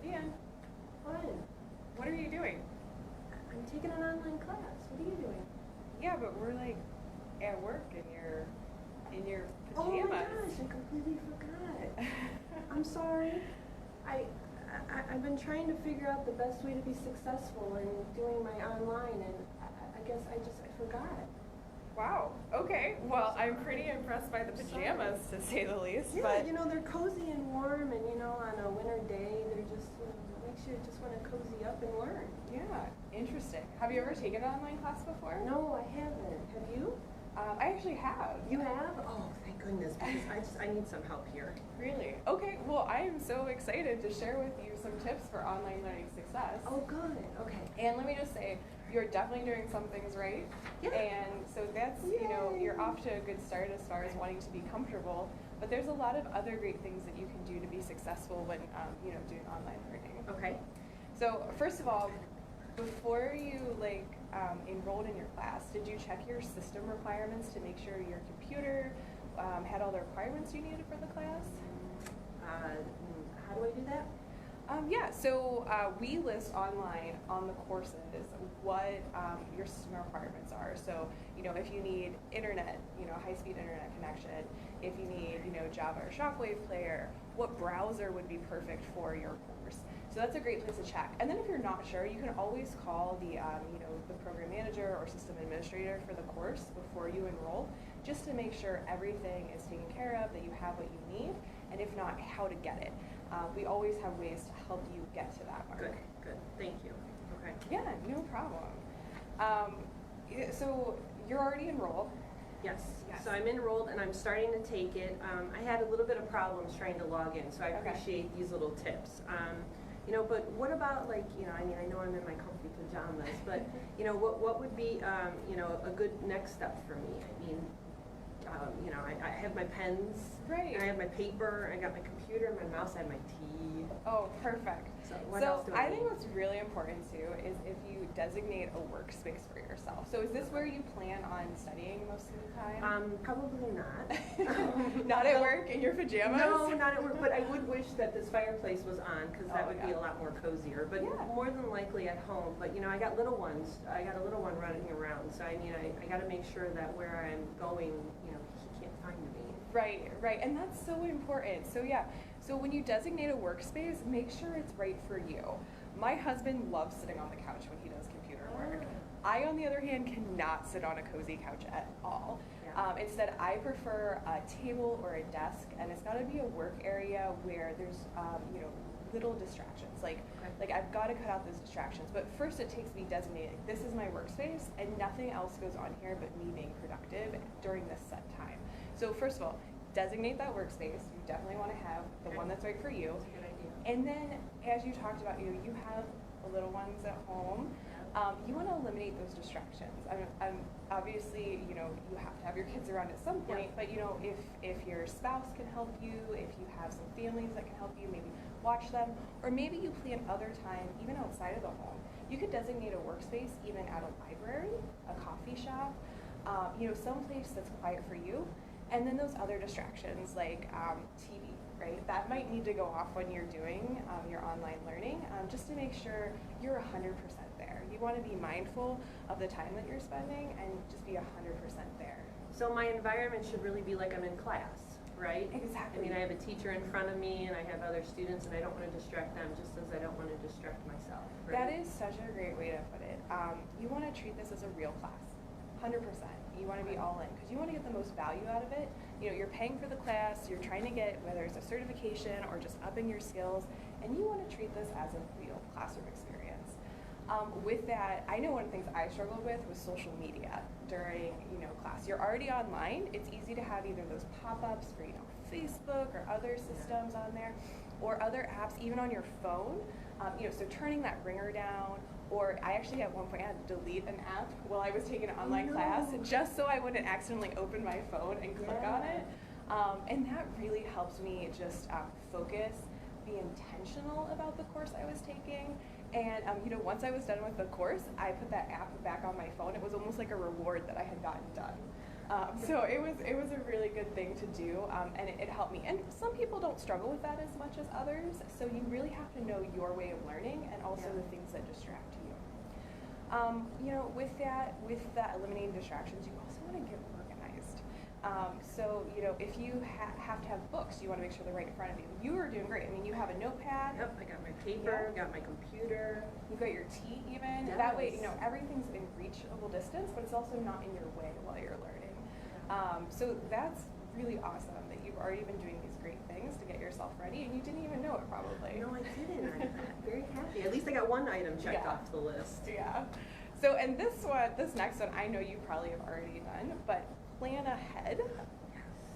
Ian, Fun. what are you doing? I'm taking an online class. What are you doing? Yeah, but we're like at work in your Oh my pajamas. gosh, I completely forgot. I'm sorry. I've been trying to figure out the best way to be successful in doing my online, and I guess I forgot. Wow. Okay. Well, I'm pretty impressed by the pajamas, to say the least. Yeah, but they're cozy and warm, and on a winter day, they're just makes you just want to cozy up and learn. yeah, interesting. Have you ever taken an online class before? No, I haven't. Have you? I actually have. You have? Oh, thank goodness, because I need some help here. Really? Okay. Well, I am so excited to share with you some tips for online learning success. Oh, good. Okay. And let me just say, you're definitely doing some things right. Yeah. And so that's, Yay. you're off to a good start as far as wanting to be comfortable. But there's a lot of other great things that you can do to be successful when, doing online learning. Okay. So first of all, before you enrolled in your class, did you check your system requirements to make sure your computer had all the requirements you needed for the class? How do I do that? So we list online on the courses what your system requirements are. So, if you need internet, high-speed internet connection, if you need, Java or Shockwave player, what browser would be perfect for your course. So that's a great place to check. And then if you're not sure, you can always call the, the program manager or system administrator for the course before you enroll, just to make sure everything is taken care of, that you have what you need, and if not, how to get it. We always have ways to help you get to that mark. Good. Thank you. Okay. Yeah, no problem. So you're already enrolled. Yes. Yes. So I'm enrolled and I'm starting to take it. I had a little bit of problems trying to log in, so I Okay. appreciate these little tips. But what about I know I'm in my comfy pajamas, but what would be a good next step for me? I have my pens, Right. and I have my paper, I got my computer, my mouse, I have my tea. Oh, perfect. So what else do I think need? what's really important too is if you designate a workspace for yourself. So is this where you plan on studying most of the time? Probably not. Not at work in your pajamas? No, not at work, but I would wish that this fireplace was on, because that Oh, would be yeah. a lot more cozier, but Yeah. more than likely at home. But I got little ones, I got a little one running around, so I gotta make sure that where I'm going, he can't find me. Right, and that's so important. So when you designate a workspace, make sure it's right for you. My husband loves sitting on the couch when he does computer work. I, on the other hand, cannot sit on a cozy couch at all. Yeah. Instead, I prefer a table or a desk, and it's got to be a work area where there's, little distractions. Like I've got to cut out those distractions. But first, it takes me designating this is my workspace, and nothing else goes on here but me being productive during this set time. So first of all, designate that workspace. You definitely want to have the one that's right for you. That's a good idea. And then, as you talked about, you have the little ones at home. You want to eliminate those distractions. Obviously, you have to have your kids around at some point. Yeah. But if your spouse can help you, if you have some families that can help you, maybe watch them, or maybe you plan other time even outside of the home. You could designate a workspace even at a library, a coffee shop, someplace that's quiet for you. And then those other distractions like TV, right? That might need to go off when you're doing your online learning, just to make sure you're 100% there. You want to be mindful of the time that you're spending and just be 100% there. So my environment should really be like I'm in class, right? Exactly. I have a teacher in front of me, and I have other students, and I don't want to distract them, just as I don't want to distract myself. Right? That is such a great way to put it. You want to treat this as a real class, 100%. You want to be all in because you want to get the most value out of it. You're paying for the class, you're trying to get whether it's a certification or just upping your skills, and you want to treat this as a real classroom experience. With that, I know one of the things I struggled with was social media during class. You're already online. It's easy to have either those pop-ups for Facebook or other systems on there, or other apps even on your phone. So turning that ringer down. Or I actually at one point had to delete an app while I was taking an online class just so I wouldn't accidentally open my phone and click on it. And that really helps me just focus, be intentional about the course I was taking. And once I was done with the course, I put that app back on my phone. It was almost like a reward that I had gotten done. So it was a really good thing to do, and it helped me. And some people don't struggle with that as much as others, so you really have to know your way of learning and also the things that distract you. You know, with that eliminating distractions, you also want to get organized. So, you know, if you have to have books, you want to make sure they're right in front of you. You are doing great. I mean, you have a notepad. Yep, I got my paper, got my computer. You've got your tea even. Yes. That way, you know, everything's in reachable distance, but it's also not in your way while you're learning. So that's really awesome that you've already been doing these great things to get yourself ready, and you didn't even know it probably. No, I didn't. I'm very happy. At least I got one item checked off the list. Yeah. So, and this next one, I know you probably have already done, but plan ahead.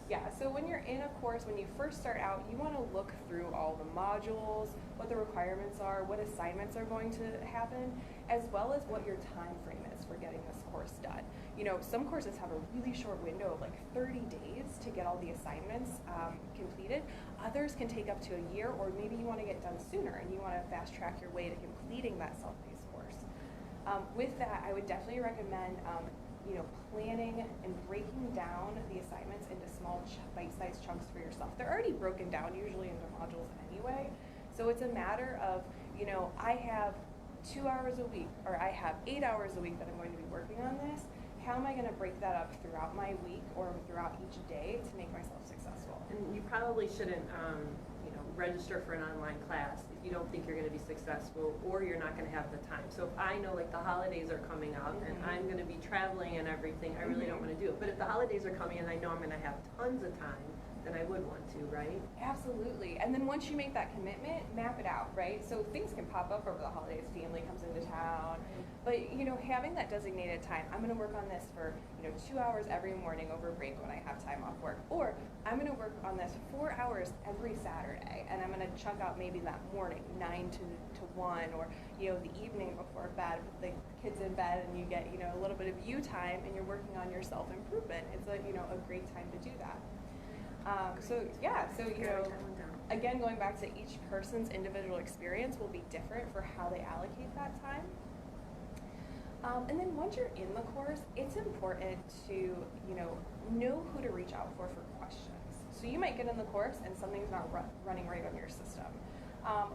Yeah, so when you're in a course, when you first start out, you want to look through all the modules, what the requirements are, what assignments are going to happen, as well as what your time frame is for getting this course done. You know, some courses have a really short window of like 30 days to get all the assignments completed. Others can take up to a year, or maybe you want to get done sooner and you want to fast track your way to completing that self-paced course. With that, I would definitely recommend you know, planning and breaking down the assignments into small bite-sized chunks for yourself. They're already broken down usually into modules anyway, so it's a matter of, you know, I have 2 hours a week, or I have 8 hours a week that I'm going to be working on this. How am I going to break that up throughout my week or throughout each day to make myself successful? And you probably shouldn't, you know, register for an online class if you don't think you're going to be successful or you're not going to have the time. So if I know like the holidays are coming up and I'm going to be traveling and everything, I really don't want to do it. But if the holidays are coming and I know I'm going to have tons of time, then I would want to, right? Absolutely. And then once you make that commitment, map it out, right? So things can pop up over the holidays. Family comes into town. But, you know, having that designated time, I'm going to work on this for, you know, 2 hours every morning over break when I have time off work. Or I'm going to work on this 4 hours every Saturday. And I'm going to chunk out maybe that morning, 9 to 1, or, you know, the evening before bed with the kids in bed, and you get, you know, a little bit of you time and you're working on your self-improvement. It's a, you know, a great time to do that. So you know, again, going back to each person's individual experience will be different for how they allocate that time. And then once you're in the course, it's important to, you know who to reach out for questions. So you might get in the course and something's not running right on your system.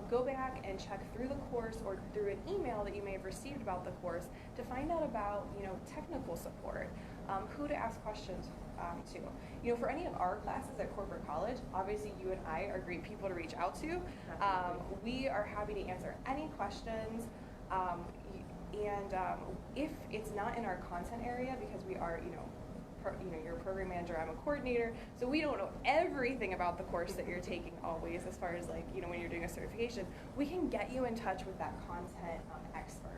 Go back and check through the course or through an email that you may have received about the course to find out about, you know, technical support, who to ask questions to. You know, for any of our classes at corporate college, obviously you and I are great people to reach out to. We are happy to answer any questions. If it's not in our content area, because we are, you know, you're a program manager, I'm a coordinator, so we don't know everything about the course that you're taking always, as far as like, you know, when you're doing a certification, we can get you in touch with that content expert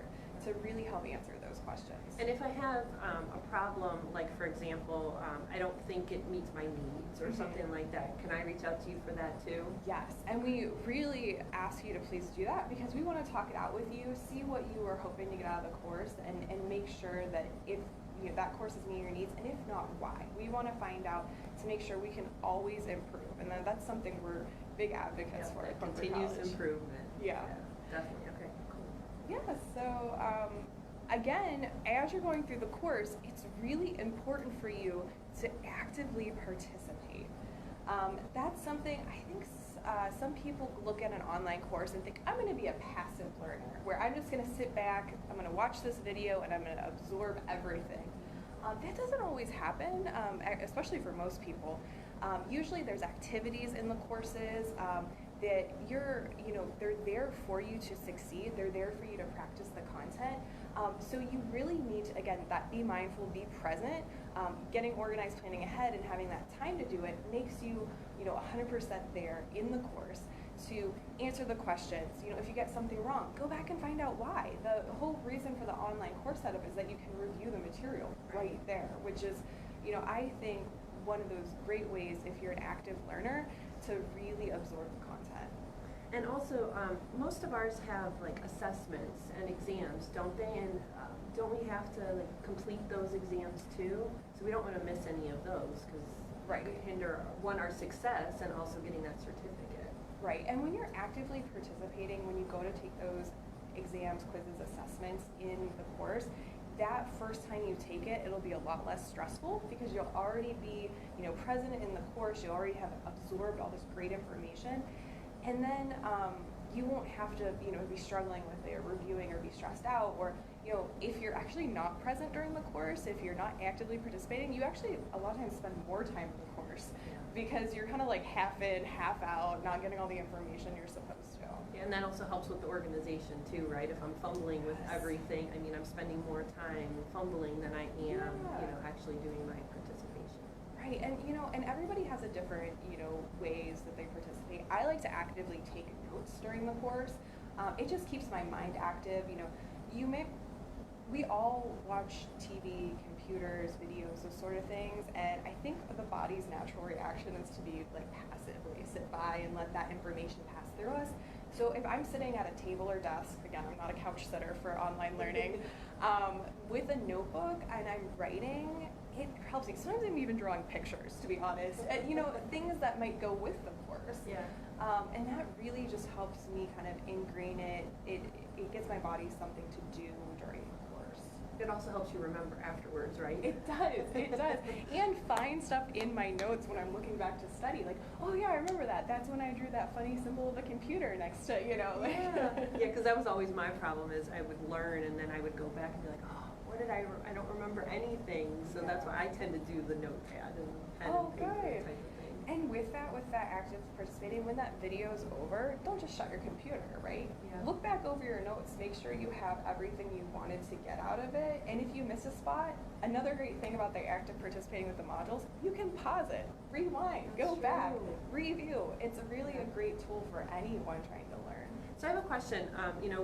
to really help answer those questions. And if I have a problem, like for example, I don't think it meets my needs or something like that, can I reach out to you for that too? Yes, and we really ask you to please do that, because we want to talk it out with you, see what you are hoping to get out of the course, and make sure that if you know, that course is meeting your needs, and if not, why. We want to find out to make sure we can always improve, and then that's something we're big advocates for at corporate continuous college. Improvement. Yeah, definitely. Okay, cool. Yeah, so again, as you're going through the course, it's really important for you to actively participate. That's something I think some people look at an online course and think, I'm going to be a passive learner, where I'm just going to sit back, I'm going to watch this video, and I'm going to absorb everything. That doesn't always happen, especially for most people. Usually there's activities in the courses that they're there for you to succeed. They're there for you to practice the content. So you really need to, again, be mindful, be present. Getting organized, planning ahead, and having that time to do it makes you, 100% there in the course to answer the questions. You know, if you get something wrong, go back and find out why. The whole reason for the online course setup is that you can review the material right there, which is, I think one of those great ways, if you're an active learner, to really absorb the content. And also, most of ours have like assessments and exams, don't they? And don't we have to like complete those exams too? So we don't want to miss any of those, because it could hinder our success and also getting that certificate. Right, and when you're actively participating, when you go to take those exams, quizzes, assessments in the course, that first time you take it, it'll be a lot less stressful because you'll already be, present in the course. You'll already have absorbed all this great information. And then you won't have to, be struggling with it or reviewing or be stressed out. Or, if you're actually not present during the course, if you're not actively participating, you actually a lot of times spend more time in the course because you're kind of like half in, half out, not getting all the information you're supposed to. Yeah, and that also helps with the organization too, right? If I'm fumbling with everything, I'm spending more time fumbling than I am, actually doing my participation. Right, and and everybody has a different, ways that they participate. I like to actively take notes during the course. It just keeps my mind active. We all watch TV, computers, videos, those sort of things, and I think the body's natural reaction is to be like passively sit by and let that information pass through us. So if I'm sitting at a table or desk, again, I'm not a couch sitter for online learning, with a notebook and I'm writing, it helps me. Sometimes I'm even drawing pictures, to be honest, and, things that might go with the course. Yeah. And that really just helps me kind of ingrain it. It gives my body something to do during the course. It also helps you remember afterwards, right? It does, and find stuff in my notes when I'm looking back to study, like, oh yeah, I remember that. That's when I drew that funny symbol of a computer next to, Yeah, because that was always my problem is I would learn and then I would go back and be like, oh, what did I don't remember anything. So that's why I tend to do the notepad and pen and paper type of thing. And with that active participating, when that video's over, don't just shut your computer, right? Yeah. Look back over your notes, make sure you have everything you wanted to get out of it, and if you miss a spot, another great thing about the active participating with the modules, you can pause it, rewind, go back, review. It's really a great tool for anyone trying to learn. So I have a question.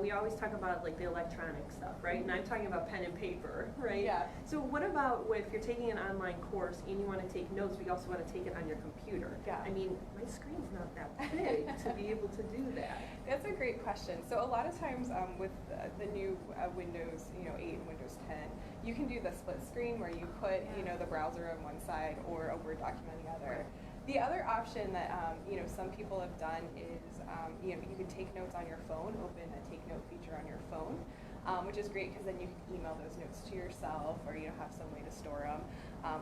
We always talk about like the electronic stuff, right? And I'm talking about pen and paper, right? Yeah. So what about if you're taking an online course and you want to take notes, but you also want to take it on your computer? Yeah. My screen's not that big to be able to do that. That's a great question. So a lot of times with the new Windows, 8 and Windows 10, you can do the split screen where you put, the browser on one side or a Word document on the other. Right. The other option that some people have done is you can take notes on your phone, open a take note feature on your phone, which is great because then you can email those notes to yourself or have some way to store them,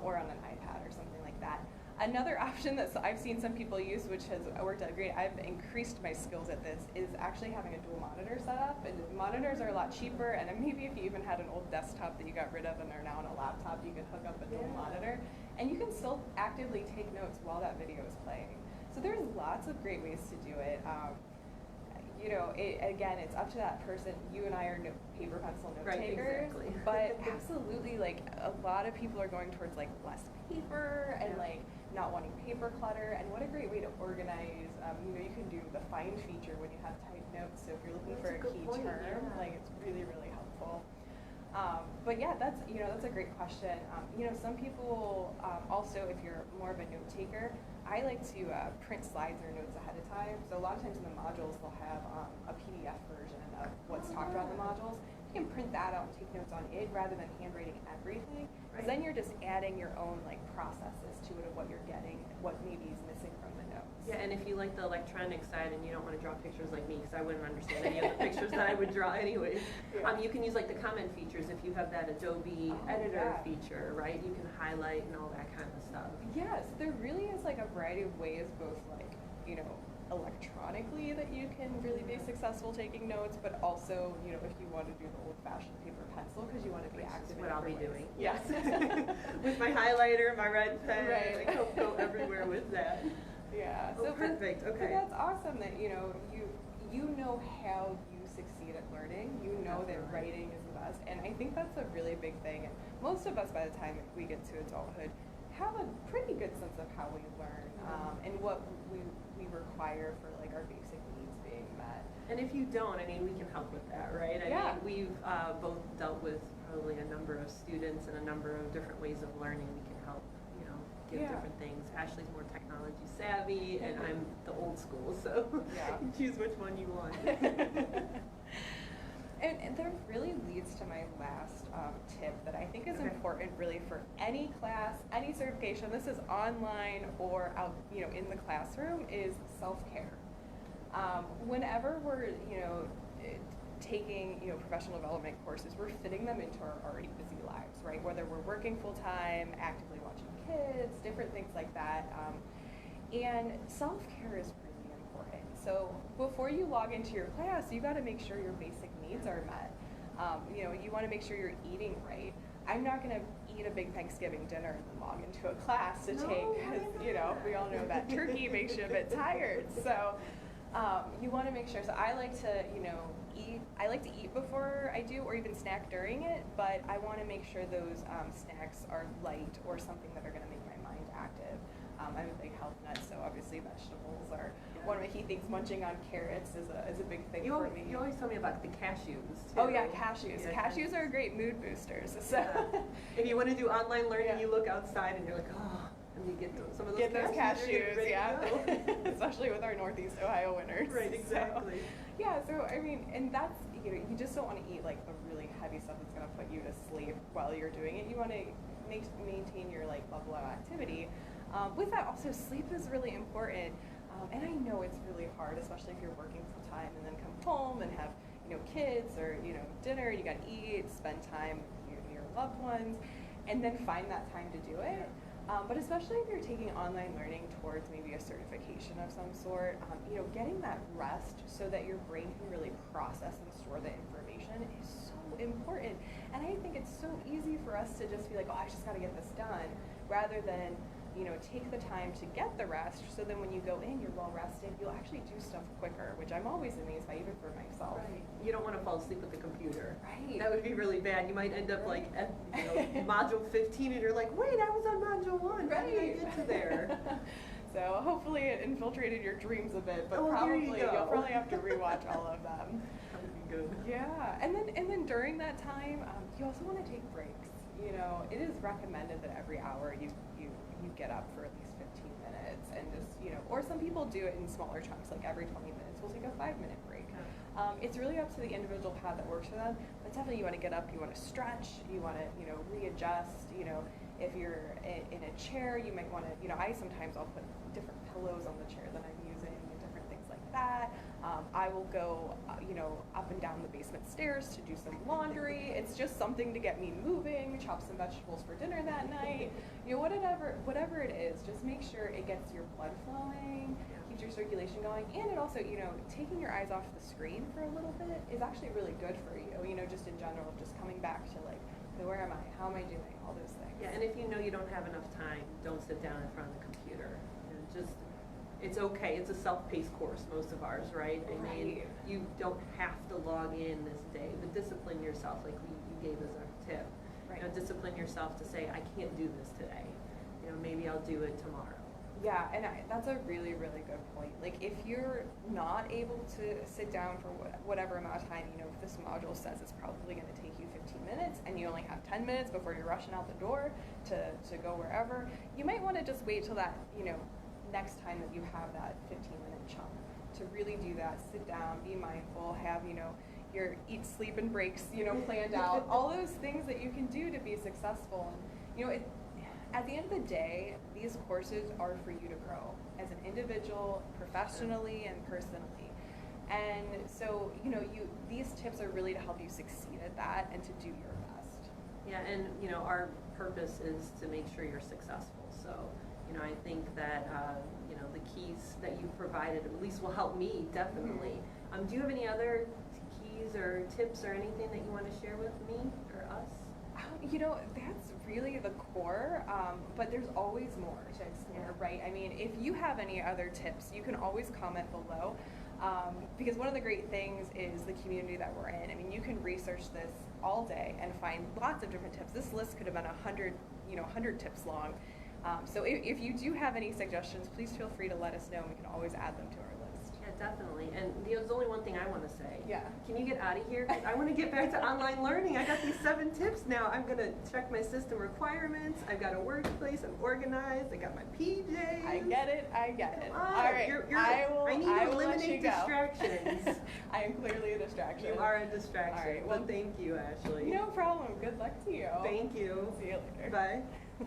or on an iPad or something like that. Another option that I've seen some people use, which has worked out great, I've increased my skills at this, is actually having a dual monitor set up. And monitors are a lot cheaper, and then maybe if you even had an old desktop that you got rid of and are now on a laptop, you could hook up a dual monitor. And you can still actively take notes while that video is playing. So there's lots of great ways to do it. Again, it's up to that person. You and I are paper pencil note takers, exactly. but absolutely, a lot of people are going towards less paper and not wanting paper clutter. And what a great way to organize. You can do the find feature when you have typed notes. So if you're looking for a key term, it's really, really helpful. But yeah, that's a great question. Some people also, if you're more of a note taker, I like to print slides or notes ahead of time. So a lot of times in the modules, they'll have a PDF version of what's talked about in the modules. You can print that out and take notes on it rather than handwriting everything. Because then you're just adding your own processes to it of what you're getting, what maybe is missing from the notes. Yeah, and if you like the electronic side and you don't want to draw pictures like me, because I wouldn't understand any of the pictures that I would draw anyways, you can use the comment features if you have that Adobe editor feature, right? You can highlight and all that kind of stuff. Yes, there really is a variety of ways, both electronically that you can really be successful taking notes, but also, if you want to do the old-fashioned paper pencil because you want to be active. What I'll be doing. Yes. With my highlighter, my red pen, right. I go everywhere with that. Yeah. Oh, so perfect. Okay. But that's awesome that you know how you succeed at learning. You know that writing is the best, and I think that's a really big thing. And most of us, by the time we get to adulthood, have a pretty good sense of how we learn and what we require for our basic needs being met. And if you don't, we can help with that, right? I mean, we've both dealt with probably a number of students and a number of different ways of learning. We can help, give different things. Ashley's more technology savvy, and I'm the old school, so you choose which one you want. And that really leads to my last tip that I think is important really for any class, any certification. This is online or out, in the classroom, is self-care. Whenever we're, taking, professional development courses, we're fitting them into our already busy lives, right? Whether we're working full time, actively watching kids, different things like that. And self-care is really important. So before you log into your class, you got to make sure your basic needs are met. You want to make sure you're eating right. I'm not going to eat a big Thanksgiving dinner and then log into a class to take, because, we all know that turkey makes you a bit tired. So you want to make sure. So I like to, eat. I like to eat before I do, or even snack during it. But I want to make sure those snacks are light or something that are going to make my mind active. I'm a big health nut, so obviously vegetables are one of my key things. Munching on carrots is a big thing for me. You always tell me about the cashews, too. Oh yeah, cashews. Yeah, cashews are great mood boosters. So yeah. If you want to do online learning, you look outside and you're like, oh, and you get some of those cashews. Yeah. Especially with our Northeast Ohio winters. Right, exactly. So I mean, and that's, you just don't want to eat like the really heavy stuff that's going to put you to sleep while you're doing it. You want to maintain your level of activity. With that, also, sleep is really important. And I know it's really hard, especially if you're working full time and then come home and have, kids or, dinner, you got to eat, spend time with your loved ones, and then find that time to do it. But especially if you're taking online learning towards maybe a certification of some sort, getting that rest so that your brain can really process and store the information is so important. And I think it's so easy for us to just be like, oh, I just got to get this done, rather than take the time to get the rest, so then when you go in, you're well rested, you'll actually do stuff quicker, which I'm always amazed by, even for myself. Right. You don't want to fall asleep with the computer. Right. That would be really bad. You might end up like at module 15 and you're like, wait, I was on module 1. Right. How did I get to there? So hopefully it infiltrated your dreams a bit, but you'll probably have to rewatch all of them. That would be good. Yeah, and then during that time, you also want to take breaks. It is recommended that every hour you get up for at least 15 minutes and just, or some people do it in smaller chunks, like every 20 minutes we'll take a 5-minute break. It's really up to the individual how that works for them, but definitely you want to get up, you want to stretch, you want to, readjust, if you're in a chair, you might want to, I sometimes I'll put different pillows on the chair that I'm using and different things like that. I will go, up and down the basement stairs to do some laundry. It's just something to get me moving, chop some vegetables for dinner that night. Whatever it is, just make sure it gets your blood flowing, keeps your circulation going, and it also, taking your eyes off the screen for a little bit is actually really good for you, just in general, just coming back to like, okay, where am I? How am I doing? All those things. Yeah, and if you don't have enough time, don't sit down in front of the computer. It's okay. It's a self-paced course, most of ours, right? I mean, you don't have to log in this day, but discipline yourself, like you gave as our tip. Right. Discipline yourself to say, I can't do this today. Maybe I'll do it tomorrow. Yeah, and that's a really, really good point. Like, if you're not able to sit down for whatever amount of time, if this module says it's probably going to take you 15 minutes and you only have 10 minutes before you're rushing out the door to go wherever, you might want to just wait till that, next time that you have that 15-minute chunk to really do that. Sit down, be mindful, have, your eat, sleep, and breaks, planned out. All those things that you can do to be successful. And, at the end of the day, these courses are for you to grow as an individual, professionally, and personally. And so, these tips are really to help you succeed at that and to do your best. Yeah, and, our purpose is to make sure you're successful. So, I think that, the keys that you've provided at least will help me, definitely. Mm-hmm. Do you have any other keys or tips or anything that you want to share with me or us? That's really the core, but there's always more to explore, right? I mean, if you have any other tips, you can always comment below, because one of the great things is the community that we're in. I mean, you can research this all day and find lots of different tips. This list could have been 100 tips long. So if you do have any suggestions, please feel free to let us know, and we can always add them to our list. Yeah, definitely. And there's only one thing I want to say. Yeah. Can you get out of here? I want to get back to online learning. I got these 7 tips now. I'm going to check my system requirements. I've got a workspace. I'm organized. I got my PJs. I get it. Come on. All right. I need to eliminate distractions. I am clearly a distraction. You are a distraction. All right. Well, thank you, Ashley. No problem. Good luck to you. Thank you. See you later. Bye.